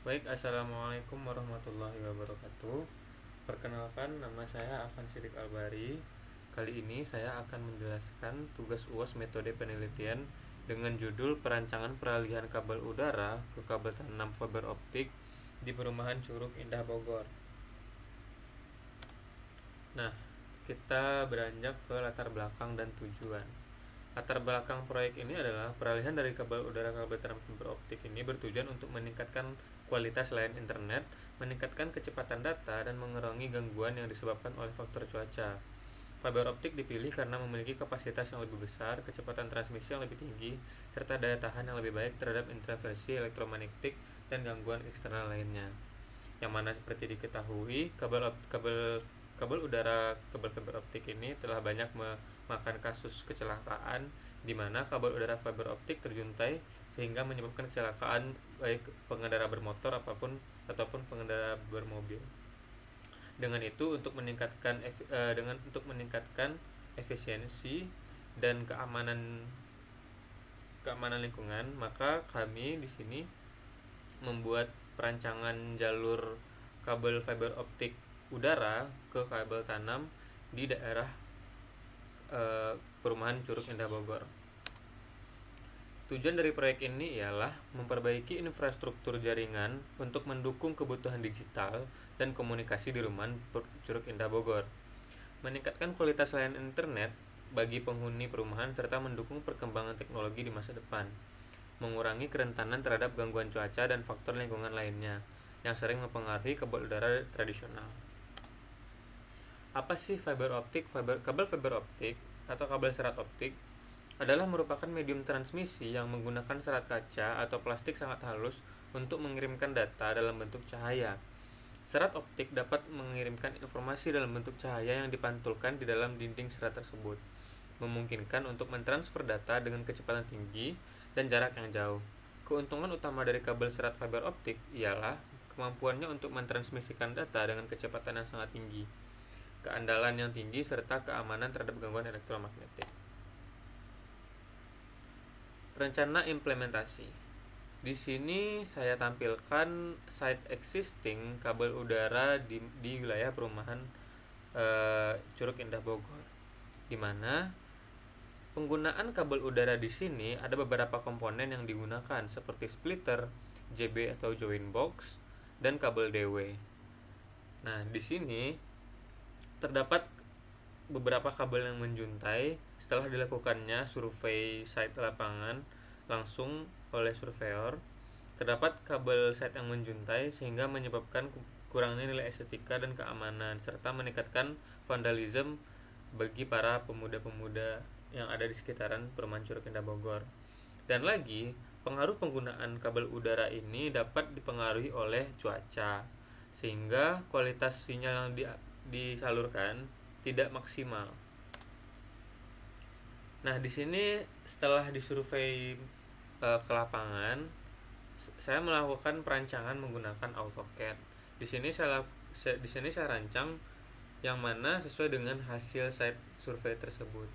Baik, assalamualaikum warahmatullahi wabarakatuh. Perkenalkan, nama saya Afan Sidik Albari. Kali ini saya akan menjelaskan tugas UAS metode penelitian dengan judul perancangan peralihan kabel udara ke kabel tanam fiber optik di perumahan Curug Indah Bogor. Nah, kita beranjak ke latar belakang dan tujuan. Latar belakang proyek ini adalah peralihan dari kabel udara ke kabel tanam fiber optik ini bertujuan untuk meningkatkan kualitas layanan internet, meningkatkan kecepatan data, dan mengurangi gangguan yang disebabkan oleh faktor cuaca. Fiber optik dipilih karena memiliki kapasitas yang lebih besar, kecepatan transmisi yang lebih tinggi, serta daya tahan yang lebih baik terhadap interferensi elektromagnetik dan gangguan eksternal lainnya. Yang mana seperti diketahui, kabel udara kabel fiber optik ini telah banyak memakan kasus kecelakaan di mana kabel udara fiber optik terjuntai sehingga menyebabkan kecelakaan baik pengendara bermotor ataupun pengendara bermobil. Dengan itu untuk meningkatkan efisiensi dan keamanan lingkungan, maka kami di sini membuat perancangan jalur kabel fiber optik udara ke kabel tanam di daerah perumahan Curug Indah Bogor. Tujuan dari proyek ini ialah memperbaiki infrastruktur jaringan untuk mendukung kebutuhan digital dan komunikasi di perumahan Curug Indah Bogor, meningkatkan kualitas layanan internet bagi penghuni perumahan serta mendukung perkembangan teknologi di masa depan, mengurangi kerentanan terhadap gangguan cuaca dan faktor lingkungan lainnya yang sering mempengaruhi kabel udara tradisional. Apa sih fiber optik? Kabel fiber optik atau kabel serat optik adalah merupakan medium transmisi yang menggunakan serat kaca atau plastik sangat halus untuk mengirimkan data dalam bentuk cahaya. Serat optik dapat mengirimkan informasi dalam bentuk cahaya yang dipantulkan di dalam dinding serat tersebut, memungkinkan untuk mentransfer data dengan kecepatan tinggi dan jarak yang jauh. Keuntungan utama dari kabel serat fiber optik ialah kemampuannya untuk mentransmisikan data dengan kecepatan yang sangat tinggi, keandalan yang tinggi, serta keamanan terhadap gangguan elektromagnetik. Rencana implementasi. Di sini saya tampilkan site existing kabel udara di wilayah perumahan Curug Indah Bogor, di mana penggunaan kabel udara di sini ada beberapa komponen yang digunakan seperti splitter, JB atau join box, dan kabel DW. Nah, di sini terdapat beberapa kabel yang menjuntai setelah dilakukannya survei site lapangan langsung oleh surveyor. Terdapat kabel site yang menjuntai sehingga menyebabkan kurangnya nilai estetika dan keamanan serta meningkatkan vandalisme bagi para pemuda-pemuda yang ada di sekitaran perumahan Curug Indah Bogor. Dan lagi, pengaruh penggunaan kabel udara ini dapat dipengaruhi oleh cuaca sehingga kualitas sinyal yang disalurkan tidak maksimal. Nah, di sini setelah disurvei ke lapangan, saya melakukan perancangan menggunakan AutoCAD. Di sini saya rancang yang mana sesuai dengan hasil site survei tersebut.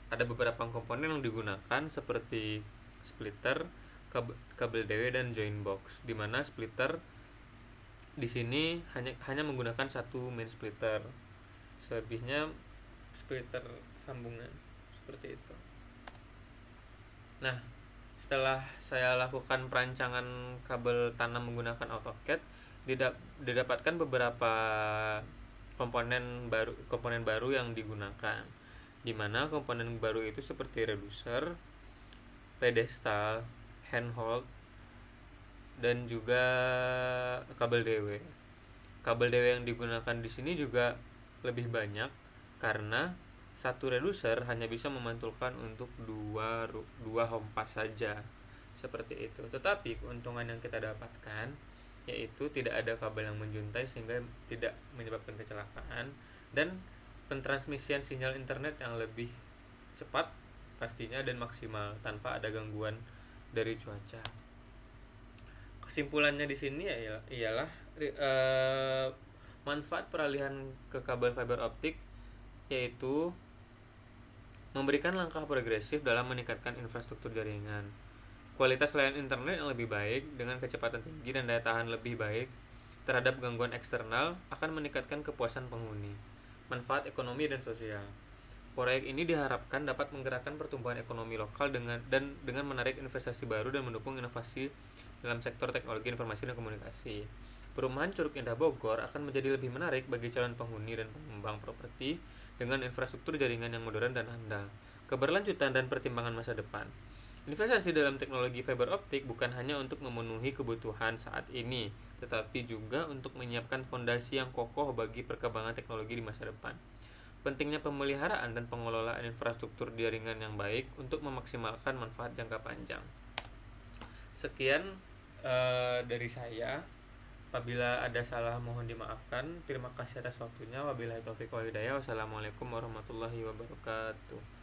Ada beberapa komponen yang digunakan seperti splitter, kabel DW, dan join box. Di mana splitter di sini hanya menggunakan satu main splitter. Selebihnya splitter sambungan seperti itu. Nah, setelah saya lakukan perancangan kabel tanam menggunakan AutoCAD, didapatkan beberapa komponen baru yang digunakan, di mana komponen baru itu seperti reducer, pedestal, handhold, dan juga kabel DW. Kabel DW yang digunakan di sini juga lebih banyak karena satu reducer hanya bisa memantulkan untuk dua hompas saja, seperti itu. Tetapi keuntungan yang kita dapatkan yaitu tidak ada kabel yang menjuntai sehingga tidak menyebabkan kecelakaan, dan pentransmisian sinyal internet yang lebih cepat pastinya dan maksimal tanpa ada gangguan dari cuaca. Kesimpulannya di sini ialah manfaat peralihan ke kabel fiber optik yaitu memberikan langkah progresif dalam meningkatkan infrastruktur jaringan, kualitas layanan internet yang lebih baik dengan kecepatan tinggi dan daya tahan lebih baik terhadap gangguan eksternal akan meningkatkan kepuasan penghuni. Manfaat ekonomi dan sosial. Proyek ini diharapkan dapat menggerakkan pertumbuhan ekonomi lokal dengan menarik investasi baru dan mendukung inovasi dalam sektor teknologi informasi dan komunikasi. Perumahan Curug Indah Bogor akan menjadi lebih menarik bagi calon penghuni dan pengembang properti dengan infrastruktur jaringan yang modern dan handal. Keberlanjutan dan pertimbangan masa depan. Investasi dalam teknologi fiber optik bukan hanya untuk memenuhi kebutuhan saat ini, tetapi juga untuk menyiapkan fondasi yang kokoh bagi perkembangan teknologi di masa depan. Pentingnya pemeliharaan dan pengelolaan infrastruktur jaringan yang baik untuk memaksimalkan manfaat jangka panjang. Sekian dari saya. Apabila ada salah mohon dimaafkan. Terima kasih atas waktunya. Wabillahi taufiq wal hidayah. Wassalamualaikum warahmatullahi wabarakatuh.